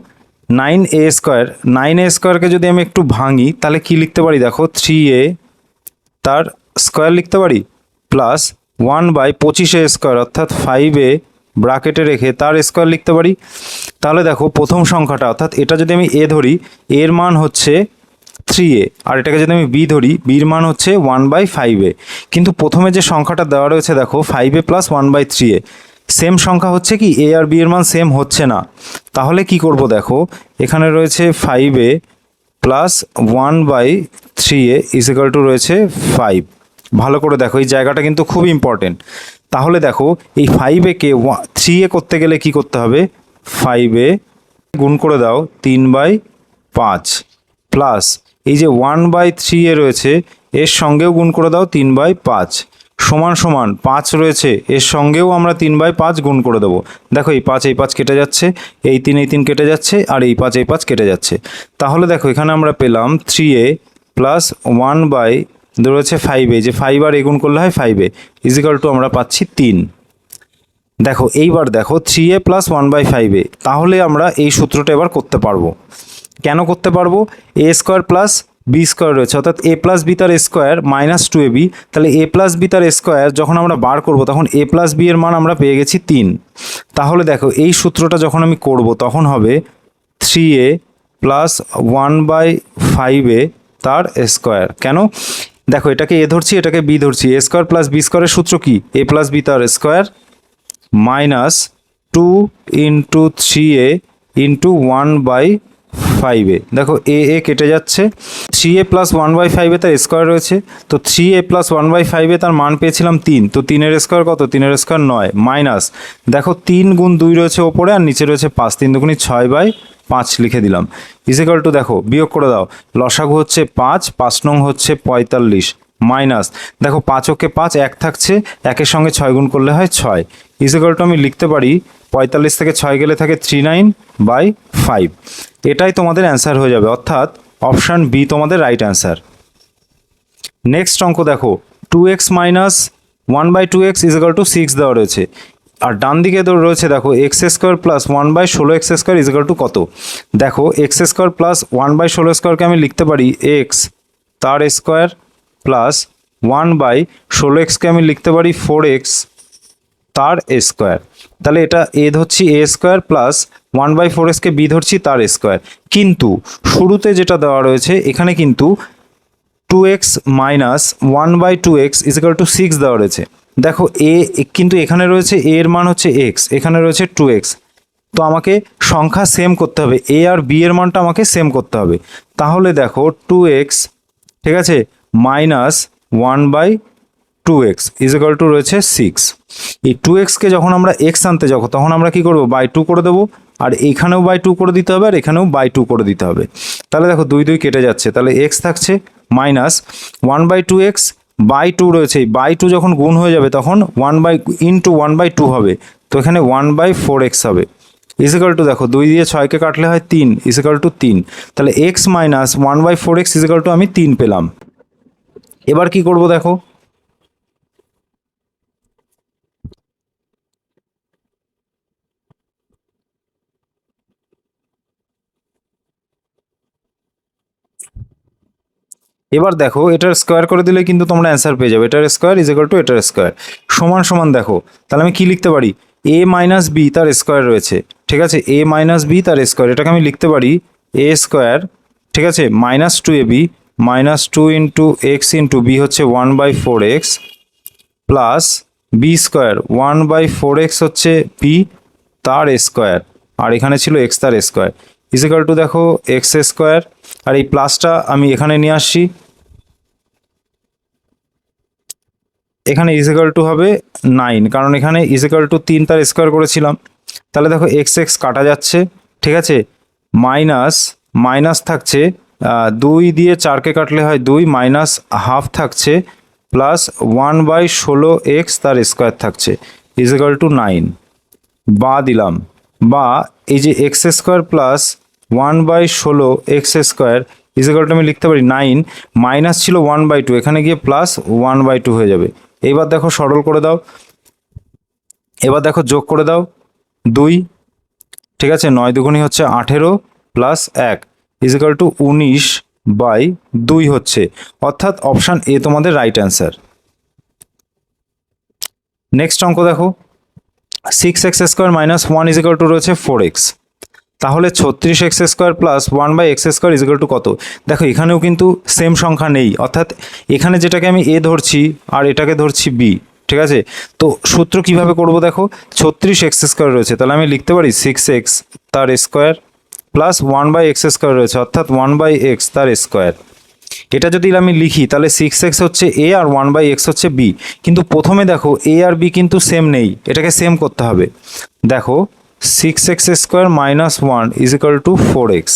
Speaker 1: 9a স্কোয়ারকে যদি আমি একটু ভাঙি তাহলে কি লিখতে পারি দেখো, 3a তার স্কোয়ার লিখতে পারি প্লাস 1/25a স্কোয়ার, অর্থাৎ 5a ব্র্যাকেটে রেখে তার স্কোয়ার লিখতে পারি। তাহলে দেখো প্রথম সংখ্যাটা, অর্থাৎ এটা যদি আমি a ধরি, এর মান হচ্ছে 3a, আর এটাকে যদি আমি বি ধরি, বির মান হচ্ছে 1/5a, কিন্তু প্রথমে যে সংখ্যাটা দেওয়া রয়েছে দেখো 5a প্লাস 1/3a, সেম সংখ্যা হচ্ছে কি a আর b এর মান সেম হচ্ছে না, তাহলে কি করব দেখো, এখানে রয়েছে 5a plus 1/3a is equal two রয়েছে 5, ভালো করে দেখো এই জায়গাটা কিন্তু খুব ইম্পর্টেন্ট। তাহলে দেখো এই 5a কে 3a করতে গেলে কি করতে হবে, 5a গুণ করে দাও 3/5 প্লাস এই যে 1/3a রয়েছে এর সঙ্গেও গুণ করে দাও 3/5 সমান সমান 5 রয়েছে, এর সঙ্গেও আমরা 3/5 গুণ করে দেবো। দেখো এই 5 কেটে যাচ্ছে, এই 3 কেটে যাচ্ছে, আর এই 5 কেটে যাচ্ছে। তাহলে দেখো এখানে আমরা পেলাম 3a প্লাস 1 রয়েছে 5a, যে 5 আর গুণ করলে হয় 5a ইজিক্যাল টু আমরা পাচ্ছি 3। দেখো এইবার দেখো 3a প্লাস 1/5a, তাহলে আমরা এই সূত্রটা এবার করতে পারবো। কেন করতে পারবো, a square plus B square রয়েছে, অর্থাৎ a প্লাস বি তার স্কোয়ার মাইনাস 2ab, তাহলে a প্লাস বি তার স্কোয়ার যখন আমরা বার করব তখন a প্লাস বি এর মান আমরা পেয়ে গেছি 3। তাহলে দেখো এই সূত্রটা যখন আমি করব তখন হবে 3a প্লাস 1/5a তার স্কোয়ার। কেন দেখো এটাকে a ধরছি, এটাকে b ধরছি, a স্কোয়ার প্লাস বি স্কোয়ারের সূত্র কি, a প্লাস বি তার square minus 2 into 3a into 1/5a, দেখো a কেটে যাচ্ছে, 3a প্লাস 1/5a তার স্কোয়ার রয়েছে, তো 3a প্লাস 1/5a তার মান পেয়েছিলাম 3, তো 3-এর স্কোয়ার কত, 3-এর স্কোয়ার 9, মাইনাস দেখো 3 গুণ 2 রয়েছে ওপরে আর নিচে রয়েছে 5, 3 দুগুণী 6/5 লিখে দিলাম ইজিক্যাল টু দেখো বিয়োগ করে দাও, লসাগু হচ্ছে 5, 5 নং হচ্ছে 45, মাইনাস দেখো 5 ওকে 5 1 থাকছে, 1-এর সঙ্গে 6 গুণ করলে হয় 6 ইজিক্যাল টু আমি লিখতে পারি 45 থেকে 6 গেলে থাকে 39/5, এটাই তোমাদের অ্যান্সার হয়ে যাবে, অর্থাৎ অপশান বি তোমাদের রাইট অ্যান্সার। নেক্সট অঙ্ক দেখো 2x minus 1/2x is equal two 6 দেওয়া রয়েছে, আর ডান দিকে রয়েছে দেখো X square plus 1/16x square is equal to কত। দেখো এক্স স্কোয়ার প্লাস 1/16 স্কোয়ারকে আমি লিখতে পারি এক্স তার স্কোয়ার প্লাস 1/16xকে আমি লিখতে পারি 4x তার স্কোয়ার, তাহলে এটা এ ধরছি a square plus 1/4x B ধরছি তার স্কোয়ার, কিন্তু শুরুতে যেটা দেওয়া রয়েছে এখানে কিন্তু 2x minus 1/2x is equal two 6 দেওয়া রয়েছে। দেখো এ কিন্তু এখানে রয়েছে এ এর মান হচ্ছে এক্স, এখানে রয়েছে 2x, তো আমাকে সংখ্যা সেম করতে হবে, এ আর বি এর মানটা আমাকে সেম করতে হবে। তাহলে দেখো 2x, ঠিক আছে, মাইনাস 1/2x ইজিক্যাল টু রয়েছে 6। এই 2xকে যখন আমরা এক্স আনতে যাবো তখন আমরা কি করব, বাই 2 করে দেবো, আর এখানেও বাই 2 করে দিতে হবে, আর এখানেও বাই 2 করে দিতে হবে। তাহলে দেখো 2 2 কেটে যাচ্ছে, তাহলে এক্স থাকছে মাইনাস 1/2x বাই 2 রয়েছে, এই বাই 2 যখন গুণ হয়ে যাবে তখন 1/2 হবে, তো এখানে 1/4x হবে ইজিক্যাল টু, দেখো 2 দিয়ে 6কে কাটলে হয় 3 ইজিক্যাল টু 3, তাহলে X minus 1/4x is equal to আমি 3 পেলাম। এবার কি করব দেখো, এবার দেখো এটার স্কোয়ার করে দিলে কিন্তু তোমরা অ্যান্সার পেয়ে যাবে, এটার স্কোয়ার ইজিক্যাল টু এটার স্কোয়ার সমান সমান, দেখো তাহলে আমি কি লিখতে পারি, এ মাইনাস বি তার স্কোয়ার রয়েছে, ঠিক আছে, এ মাইনাস বি তার স্কোয়ার, এটাকে আমি লিখতে পারি এ স্কোয়ার, ঠিক আছে, minus 2ab minus 2 into X into B হচ্ছে 1/4x plus B square 1/4x হচ্ছে বি তার স্কোয়ার, আর এখানে ছিল এক্স তার স্কোয়ার ইজিক্যাল টু দেখো এক্স স্কোয়ার, আর এই প্লাসটা আমি এখানে নিয়ে আসছি, এখানে ইজিক্যাল টু হবে 9, কারণ এখানে ইজিক্যাল টু 3 তার স্কোয়ার করেছিলাম। তাহলে দেখো এক্স এক্স কাটা যাচ্ছে, ঠিক আছে, মাইনাস মাইনাস থাকছে 2 দিয়ে 4কে কাটলে হয় 2, মাইনাস হাফ থাকছে প্লাস 1/16x তার স্কোয়ার থাকছে ইজিক্যাল টু 9, বা দিলাম, বা এই যে X square plus 1/16x square is equal to আমি লিখতে পারি 9, মাইনাস ছিল 1/2, এখানে গিয়ে প্লাস 1/2 হয়ে যাবে। এইবার দেখো সরল করে দাও, এবার দেখো যোগ করে দাও 2, ঠিক আছে, 9 দুগুণই হচ্ছে 18 প্লাস 1 ইজিক্যাল টু 19/2 হচ্ছে, অর্থাৎ অপশান এ তোমাদের রাইট অ্যান্সার। নেক্সট অঙ্ক দেখো, 6x square minus 1 is equal two রয়েছে 4x, তাহলে 36x square plus 1/x square is equal to কত? দেখো এখানেও কিন্তু সেম সংখ্যা নেই, অর্থাৎ এখানে যেটাকে আমি এ ধরছি আর এটাকে ধরছি বি, ঠিক আছে, তো সূত্র কিভাবে করব দেখো, 36x স্কোয়ার রয়েছে, তাহলে আমি লিখতে পারি 6x তার স্কোয়ার প্লাস 1/x স্কোয়ার রয়েছে, অর্থাৎ 1/x তার স্কোয়ার। এটা যদি আমি লিখি তাহলে 6x হচ্ছে এ আর 1/x হচ্ছে বি, কিন্তু প্রথমে দেখো এ আর বি কিন্তু সেম নেই, এটাকে সেম করতে হবে। দেখো 6x square minus 1 is equal two 4x,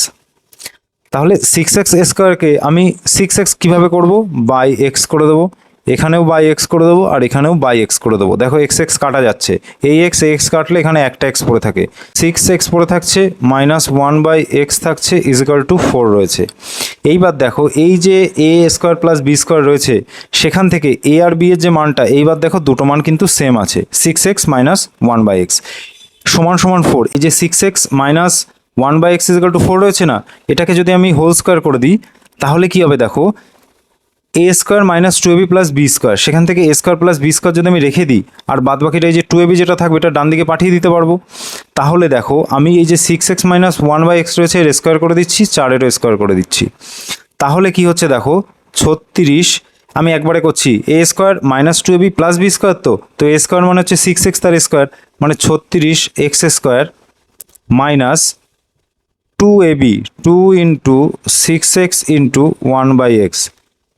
Speaker 1: তাহলে 6x স্কোয়ারকে আমি 6x কীভাবে করব, বাই এক্স করে দেবো, এখানেও বাই এক্স করে দেবো, আর এখানেও বাই এক্স করে দেবো। দেখো এক্স এক্স কাটা যাচ্ছে, এই এক্স কাটলে এখানে একটা এক্স পড়ে থাকে, 6x পড়ে থাকছে, মাইনাস 1/x থাকছে ইজিক্যাল টু 4 রয়েছে। এইবার দেখো এই যে এ স্কোয়ার প্লাস বি স্কোয়ার রয়েছে, সেখান থেকে এ আর বি এর যে মানটা, এইবার দেখো দুটো মান কিন্তু সেম আছে, 6x মাইনাস 1/x সমান সমান 4, এই যে 6x minus 1/x is equal two 4 রয়েছে না, এটাকে যদি আমি হোল স্কোয়ার করে দিই তাহলে কি হবে দেখো, A square minus 2ab plus B square, সেখান থেকে A square plus B square যদি আমি রেখে দিই, আর বাদ বাকিটা এই যে 2ab যেটা থাকবে এটা ডান দিকে পাঠিয়ে দিতে পারবো। তাহলে দেখো আমি এই যে 6x মাইনাস 1/x রয়েছে এর স্কোয়ার করে দিচ্ছি, 4-এরও স্কোয়ার করে দিচ্ছি, তাহলে কি হচ্ছে দেখো 36, আমি একবারে করছি, A square minus 2ab plus B square, তো এ স্কোয়ার মানে হচ্ছে 6x তার স্কোয়ার, মানে 36x square minus 2ab 2 into 6x into 1/x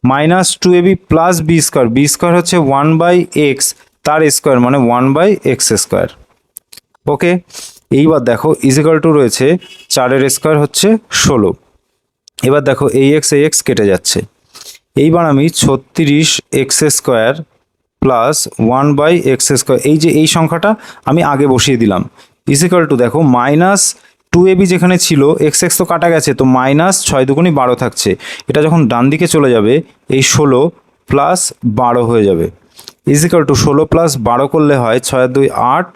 Speaker 1: minus 2ab plus B square হচ্ছে 1/x তার স্কোয়ার, মানে 1/x স্কোয়ার। ওকে, এইবার দেখো ইজিক্যাল টু রয়েছে 4-এর স্কোয়ার হচ্ছে 16, এবার দেখো এই এক্স কেটে যাচ্ছে, এইবার আমি 36x square plus 1/x square, এই যে এই সংখ্যাটা আমি আগে বসিয়ে দিলাম, ইজিক্যাল টু দেখো মাইনাস 2ab যেখানে ছিল এক্স তো কাটা গেছে, তো মাইনাস 6 দুগুণই 12 থাকছে, এটা যখন ডান দিকে চলে যাবে এই 16 প্লাস 12 হয়ে যাবে, ইজিক্যাল টু 16 প্লাস 12 করলে হয় 6 আর 2 8,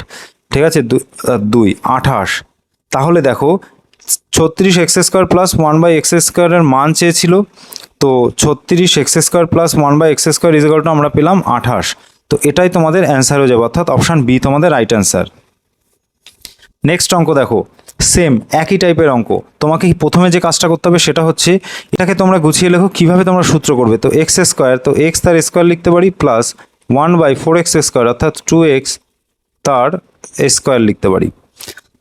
Speaker 1: ঠিক আছে, 2 28, তাহলে দেখো 36x স্কোয়ার প্লাস 1/x স্কোয়ারের মান চেয়েছিল, তো 36x square plus 1/x square is equal to আমরা পেলাম 28, তো এটাই তোমাদের অ্যান্সার হয়ে যাবে, অর্থাৎ অপশান বি তোমাদের রাইট অ্যান্সার। নেক্সট অঙ্ক দেখো, সেম একই টাইপের অঙ্ক। তোমাকে প্রথমে যে কাজটা করতে হবে সেটা হচ্ছে এটাকে তোমরা গুছিয়ে লেখো কীভাবে তোমরা সূত্র করবে। তো এক্স স্কোয়ার, তো এক্স তার স্কোয়ার লিখতে পারি প্লাস 1/4x স্কোয়ার অর্থাৎ 2x তার স্কোয়ার লিখতে পারি।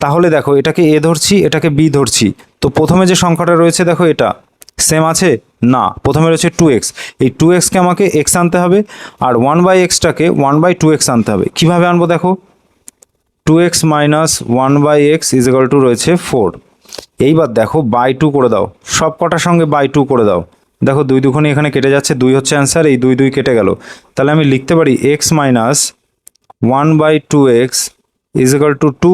Speaker 1: তাহলে দেখো এটাকে এ ধরছি, এটাকে বি ধরছি। তো প্রথমে যে সংখ্যাটা রয়েছে দেখো এটা সেম আছে না, প্রথমে রয়েছে 2x, এই 2xকে আমাকে x আনতে হবে আর 1/xটাকে 1/2x আনতে হবে। কিভাবে আনবো দেখো, 2x minus 1/x is equal two রয়েছে 4। এইবার দেখো বাই 2 করে দাও, সব কটার সঙ্গে বাই 2 করে দাও। দেখো 2 দুখানি এখানে কেটে যাচ্ছে, 2 হচ্ছে অ্যান্সার, এই 2 2 কেটে গেল। তাহলে আমি লিখতে পারি x minus 1/2x is equal to 2।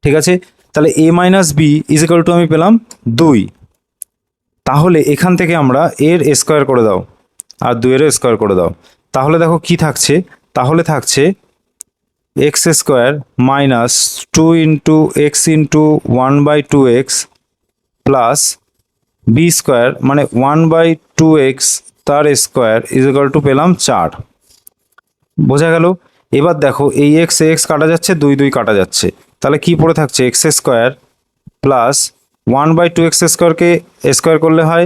Speaker 1: ঠিক আছে, তাহলে a minus B is equal to আমি পেলাম 2। তাহলে এখান থেকে আমরা এর স্কোয়ার করে দাও আর 2 এর স্কোয়ার করে দাও। তাহলে দেখো কি থাকছে, তাহলে থাকছে X square minus 2 into X into 1/2x plus B square মানে 1/2x তার স্কোয়ার ইজ ইকুয়াল টু পেলাম 4। বোঝা গেল? এবার দেখো এই এক্স এক্স কাটা যাচ্ছে, 2 2 কাটা যাচ্ছে, তাহলে কি পড়ে থাকছে এক্স স্কোয়ার প্লাস 1/2x স্কোয়ারকে স্কোয়ার করলে হয়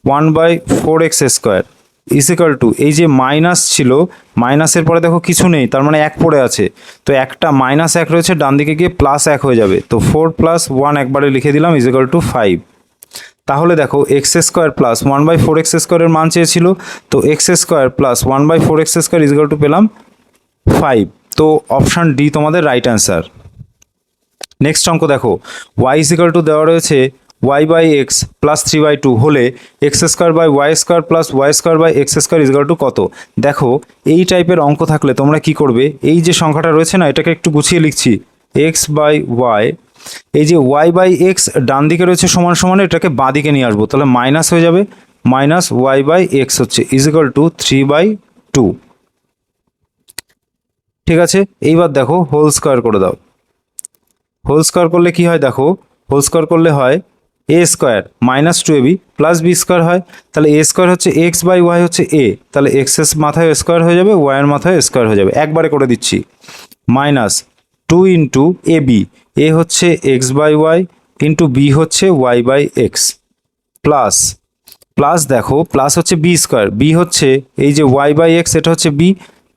Speaker 1: 1/4x square is equal two, এই যে মাইনাস ছিল মাইনাসের পরে দেখো কিছু নেই, তার মানে 1 পড়ে আছে, তো একটা মাইনাস 1 রয়েছে, ডান দিকে গিয়ে প্লাস 1 হয়ে যাবে, তো 4 + 1 একবারে লিখে দিলাম ইজ ইকুয়াল টু 5। তাহলে দেখো এক্স স্কোয়ার প্লাস 1/4x স্কোয়ারের মান চেয়েছিল, তো x square plus 1/4x square is equal two পেলাম 5। তো অপশান ডি তোমাদের রাইট অ্যান্সার। নেক্সট অঙ্ক দেখো, y ইজ ইকুয়াল টু দেওয়া রয়েছে y/x প্লাস 3/2 হলে X square by Y square plus Y square by X square is equal to কত। দেখো এই টাইপের অঙ্ক থাকলে তোমরা কি করবে, এই যে সংখ্যাটা রয়েছে না এটাকে একটু গুছিয়ে লিখছি, x/y, এই যে y/x ডান দিকে রয়েছে সমান সমান, এটাকে বাঁ দিকে নিয়ে আসবো, তাহলে মাইনাস হয়ে যাবে, মাইনাস y/x হচ্ছে ইজ ইকুয়াল টু 3/2। ঠিক আছে, এইবার দেখো হোল স্কোয়ার করে দাও। হোল স্কোয়ার করলে কি হয় দেখো, হোল স্কোয়ার করলে হয় A square minus 2ab plus B square হয়, তাহলে এ স্কোয়ার হচ্ছে x/y হচ্ছে এ, তাহলে এক্স এর মাথায় স্কোয়ার হয়ে যাবে, ওয়াইয়ের মাথায় স্কোয়ার হয়ে যাবে, একবারে করে দিচ্ছি, মাইনাস 2 ইন্টু এ বি, এ হচ্ছে x/y ইন্টু বি হচ্ছে y/x প্লাস প্লাস দেখো প্লাস হচ্ছে বি স্কোয়ার, বি হচ্ছে এই যে y/x এটা হচ্ছে বি,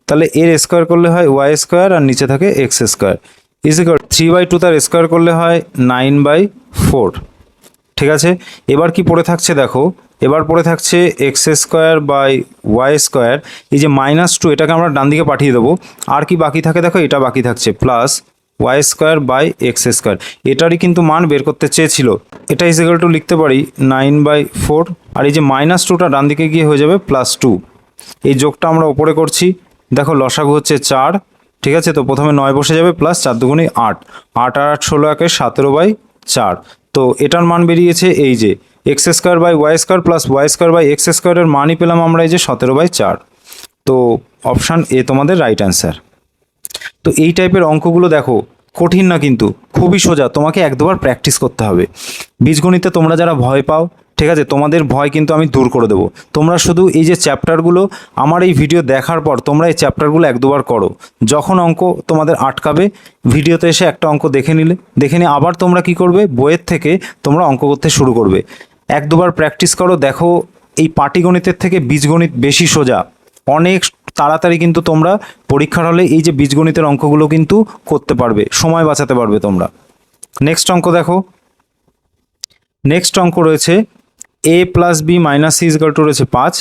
Speaker 1: তাহলে এর স্কোয়ার করলে হয় ওয়াই স্কোয়ার আর নিচে থাকে এক্স স্কোয়ার ইজ ইকুয়াল 3/2 তার স্কোয়ার করলে হয় 9/4। ঠিক আছে, এবার কি পড়ে থাকছে দেখো, এবার পড়ে থাকছে X square by Y square, এই যে -2 এটাকে আমরা ডান দিকে পাঠিয়ে দেবো, আর কি বাকি থাকে দেখো, এটা বাকি থাকছে plus Y square by X square, এটারই কিন্তু মান বের করতে চেয়েছিল, এটা ইজ ইকুয়াল টু লিখতে পারি 9/4, আর এই যে -2টা ডান দিকে গিয়ে হয়ে যাবে +2। এই যোগটা আমরা ওপরে করছি, দেখো লসাগু হচ্ছে 4। ঠিক আছে, তো প্রথমে 9 বসে যাবে প্লাস 4 দুগুণে 8, 8 আর 8 16 একে 17/4। তো এটার মান বেরিয়েছে এই যে X square by Y square plus Y square by X স্কোয়ারের মানই পেলাম আমরা এই যে 17/4। তো অপশান এ তোমাদের রাইট অ্যান্সার। তো এই টাইপের অঙ্কগুলো দেখো কঠিন না, কিন্তু খুবই সোজা, তোমাকে এক দুবার প্র্যাকটিস করতে হবে। বীজগণিতে তোমরা যারা ভয় পাও, ঠিক আছে, তোমাদের ভয় কিন্তু আমি দূর করে দেবো। তোমরা শুধু এই যে চ্যাপ্টারগুলো আমার এই ভিডিও দেখার পর তোমরা এই চ্যাপ্টারগুলো এক দুবার করো, যখন অঙ্ক তোমাদের আটকাবে ভিডিওতে এসে একটা অঙ্ক দেখে নিয়ে আবার তোমরা কি করবে, বইয়ের থেকে তোমরা অঙ্ক করতে শুরু করবে। এক দুবার প্র্যাকটিস করো, দেখো এই পাটিগণিতের থেকে বীজগণিত বেশি সোজা, অনেক তাড়াতাড়ি কিন্তু তোমরা পরীক্ষার হলে এই যে বীজগণিতের অঙ্কগুলো কিন্তু করতে পারবে, সময় বাঁচাতে পারবে তোমরা। নেক্সট অঙ্ক দেখো, নেক্সট অঙ্ক রয়েছে a plus B minus C equal to রয়েছে 5,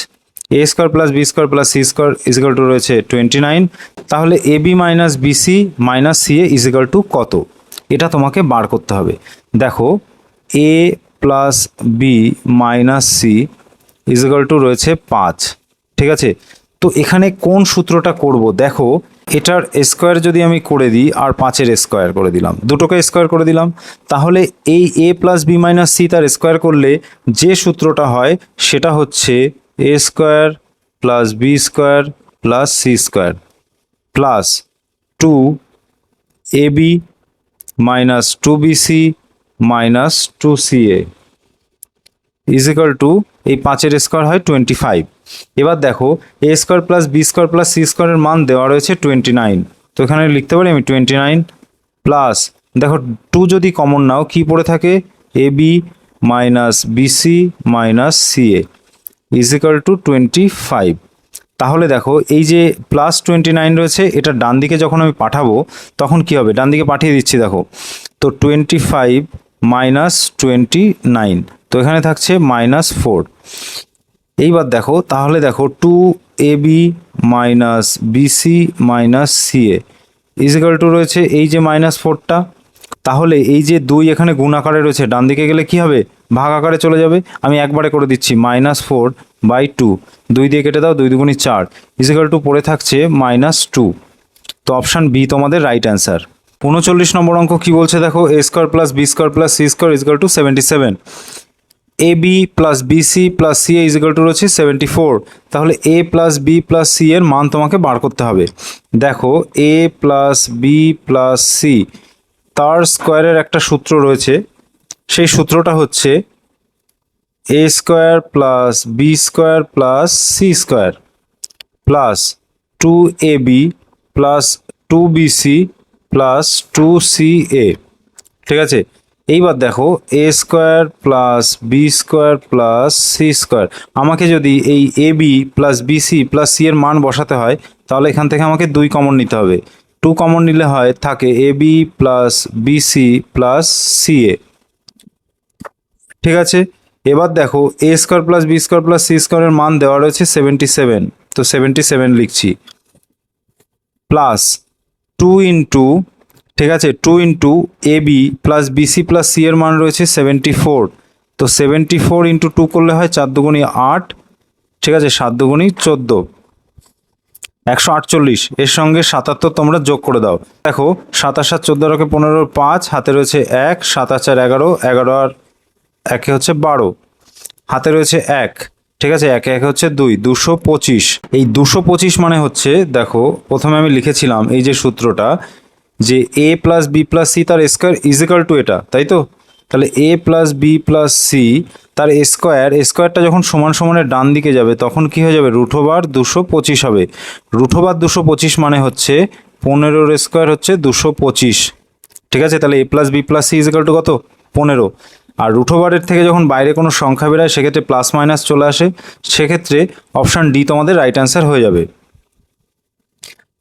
Speaker 1: A square plus B square plus C square equal to রয়েছে 29। তাহলে A B minus BC minus C A equal to কত, এটা তোমাকে বার করতে হবে। দেখো A plus B minus C equal to রয়েছে 5। ঠিক আছে, তো এখানে কোন সূত্রটা করব, দেখো এটার স্কোয়ার যদি আমি করে দিই আর 5-এর স্কোয়ার করে দিলাম, দুটোকে স্কোয়ার করে দিলাম, তাহলে এই A plus B minus C তার স্কোয়ার করলে যে সূত্রটা হয় সেটা হচ্ছে A square plus B square plus C square plus 2ab minus 2bc minus 2ca is equal to এই 5-এর স্কোয়ার হয় 25। এবার দেখো A square plus B square plus C স্কোয়ারের মান দেওয়া রয়েছে 29, তো এখানে লিখতে পারি আমি 29 প্লাস দেখো 2 যদি কমন নাও কি পড়ে থাকে, AB minus BC minus CA is equal two 25। তাহলে দেখো এই যে প্লাস 29 রয়েছে, এটা ডান দিকে যখন আমি পাঠাবো তখন কি হবে, ডান দিকে পাঠিয়ে দিচ্ছি দেখো। তো 25 মাইনাস 29, তো এখানে থাকছে -4। এইবার দেখো তাহলে দেখো 2AB minus BC minus CA is equal to রয়েছে এই যে -4টা। তাহলে এই যে 2 এখানে গুণ আকারে রয়েছে, ডান দিকে গেলে কি হবে, ভাগ আকারে চলে যাবে। আমি একবারে করে দিচ্ছি -4/2, 2 দিয়ে কেটে দাও, 2 দুগুণী 4 ইজ ইকাল টু পড়ে থাকছে -2। তো অপশান বি তোমাদের রাইট অ্যান্সার। 39 নম্বর অঙ্ক কি বলছে দেখো, a square plus B square plus C square is equal to 77। AB plus BC plus CA is equal to রয়েছে 74। তাহলে A plus B plus C এর মান তোমাকে বার করতে হবে। দেখো A plus B plus C তার স্কোয়ারের একটা সূত্র রয়েছে, সেই সূত্রটা হচ্ছে A square plus B square plus C square plus 2AB plus 2BC plus 2CA। ঠিক আছে, এইবার দেখো A square plus B square plus C square, আমাকে যদি এই AB plus BC plus C এর মান বসাতে হয় তাহলে এখান থেকে আমাকে 2 কমন নিতে হবে। 2 কমন নিলে হয় থাকে AB plus BC plus CA। ঠিক আছে, এবার দেখো A square plus B square plus C স্কোয়ারের মান দেওয়া রয়েছে 77, তো 77 লিখছি প্লাস 2 ইন্টু, ঠিক আছে 2 into AB plus BC plus C এর মান রয়েছে 74, তো 74 ইন্টু 2 করলে হয় 4 দুগুণী 8, ঠিক আছে 7 দুগুণী 14, 148। এর সঙ্গে 77 তোমরা যোগ করে দাও। দেখো 7 7 14 কে 15 5, হাতে রয়েছে 1, 7 4 11, 11 আর 1 হচ্ছে 12, হাতে রয়েছে 1, ঠিক আছে 1 1 হচ্ছে 2, 225। এই 225 মানে হচ্ছে দেখো প্রথমে আমি লিখেছিলাম এই যে সূত্রটা যে A plus B plus C তার স্কোয়ার ইজ ইকাল টু এটা, তাই তো। তাহলে A plus B plus C তার স্কোয়ারটা যখন সমান সমানের ডান দিকে যাবে তখন কি হয়ে যাবে, √2 225 হবে। √2 225 মানে হচ্ছে 15 স্কোয়ার হচ্ছে 225। ঠিক আছে, তাহলে A plus B plus C is equal two কত, 15। আর √2 থেকে যখন বাইরে কোনো সংখ্যা বেরোয় সেক্ষেত্রে প্লাস মাইনাস চলে আসে, সেক্ষেত্রে অপশান ডি তোমাদের রাইট অ্যান্সার হয়ে যাবে।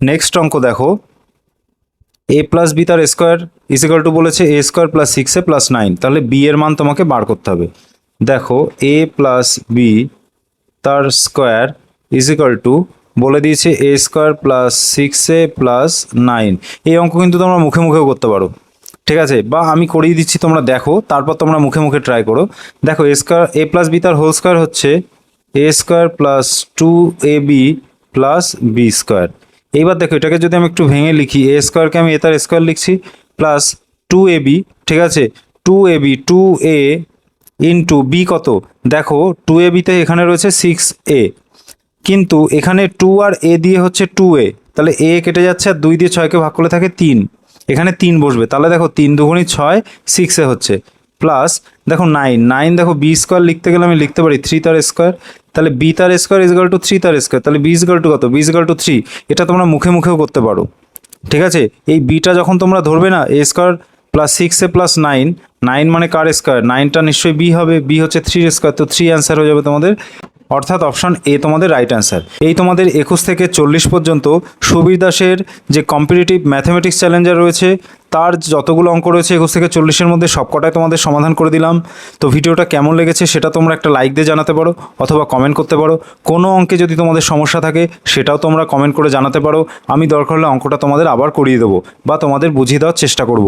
Speaker 1: নেক্সট অঙ্ক দেখো, A প্লাস বি তার স্কোয়ার ইজ ইকাল টু বলেছে A square plus 6A plus 9, তাহলে বি এর মান তোমাকে বার করতে হবে। দেখো A প্লাস বি তার স্কোয়ার ইজ ইকাল টু বলে দিয়েছে A square plus 6A plus 9। এই অঙ্ক কিন্তু তোমরা মুখে মুখেও করতে পারো, ঠিক আছে, বা আমি করিয়ে দিচ্ছি তোমরা দেখো, তারপর তোমরা মুখে মুখে ট্রাই করো। দেখো A প্লাস বি তার হোল স্কোয়ার হচ্ছে A square plus 2AB plus B square. এইবার দেখো এটাকে যদি আমি একটু ভেঙে লিখি, A স্কোয়ারকে আমি A তার স্কোয়ার লিখছি প্লাস 2AB, ঠিক আছে 2AB 2A ইন্টু বি কত, দেখো 2ABতে এখানে রয়েছে 6A, কিন্তু এখানে 2 আর A দিয়ে হচ্ছে 2A, তাহলে A কেটে যাচ্ছে আর 2 দিয়ে 6কে ভাগ করলে থাকে 3, এখানে 3 বসবে, তাহলে দেখো 3 দুগুণী 6, 6A হচ্ছে প্লাস দেখো 9 দেখো বি স্কোয়ার লিখতে গেলে আমি লিখতে পারি 3 তার স্কোয়ার, তাহলে বি তার স্কোয়ার ইজ ইকাল টু 3 তার স্কোয়ার, তাহলে বি ইজ ইকাল টু কত, বি ইজ ইকাল টু 3। এটা তোমরা মুখে মুখেও করতে পারো, ঠিক আছে। এই বিটা যখন তোমরা ধরবে না A square plus 6A plus 9 মানে কার স্কোয়ার, 9টা নিশ্চয়ই বি হবে, বি হচ্ছে 3 স্কোয়ার, তো 3 অ্যান্সার হয়ে যাবে তোমাদের, অর্থাৎ অপশান এ তোমাদের রাইট অ্যান্সার। এই তোমাদের 21 থেকে 40 পর্যন্ত সুবীর দাসের যে কম্পিটিটিভ ম্যাথমেটিক্স চ্যালেঞ্জার রয়েছে তার যতগুলো অঙ্ক রয়েছে 21 থেকে 40-এর মধ্যে সবকটাই তোমাদের সমাধান করে দিলাম। তো ভিডিওটা কেমন লেগেছে সেটা তোমরা একটা লাইক দিয়ে জানাতে পারো অথবা কমেন্ট করতে পারো। কোনো অঙ্কে যদি তোমাদের সমস্যা থাকে সেটাও তোমরা কমেন্ট করে জানাতে পারো, আমি দরকার হলে অঙ্কটা তোমাদের আবার করিয়ে দেবো বা তোমাদের বুঝিয়ে দেওয়ার চেষ্টা করব।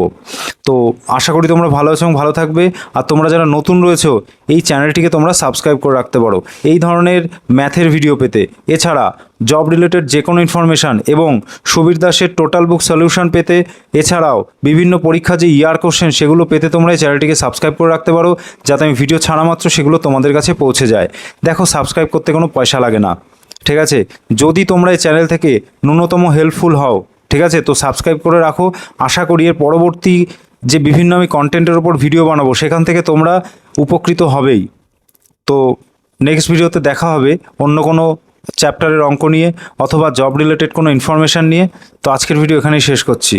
Speaker 1: তো আশা করি তোমরা ভালো আছো এবং ভালো থাকবে। আর তোমরা যারা নতুন রয়েছো এই চ্যানেলটিকে তোমরা সাবস্ক্রাইব করে রাখতে পারো এই ধরনের ম্যাথের ভিডিও পেতে। এছাড়া জব রিলেটেড যে কোনো ইনফরমেশান এবং সুবীর দাসের টোটাল বুক সলিউশন পেতে, এছাড়াও বিভিন্ন পরীক্ষা যে ইয়ার কোশ্চেন সেগুলো পেতে তোমরা এই চ্যানেলটিকে সাবস্ক্রাইব করে রাখতে পারো, যাতে আমি ভিডিও ছাড়া মাত্র সেগুলো তোমাদের কাছে পৌঁছে যায়। দেখো সাবস্ক্রাইব করতে কোনো পয়সা লাগে না, ঠিক আছে। যদি তোমরা এই চ্যানেল থেকে ন্যূনতম হেল্পফুল হও, ঠিক আছে, তো সাবস্ক্রাইব করে রাখো। আশা করি এর পরবর্তী যে বিভিন্ন আমি কন্টেন্টের ওপর ভিডিও বানাবো সেখান থেকে তোমরা উপকৃত হবেই। তো নেক্সট ভিডিওতে দেখা হবে অন্য কোনো চ্যাপ্টারের অঙ্ক নিয়ে অথবা জব রিলেটেড কোনো ইনফরমেশান নিয়ে। তো আজকের ভিডিও এখানেই শেষ করছি।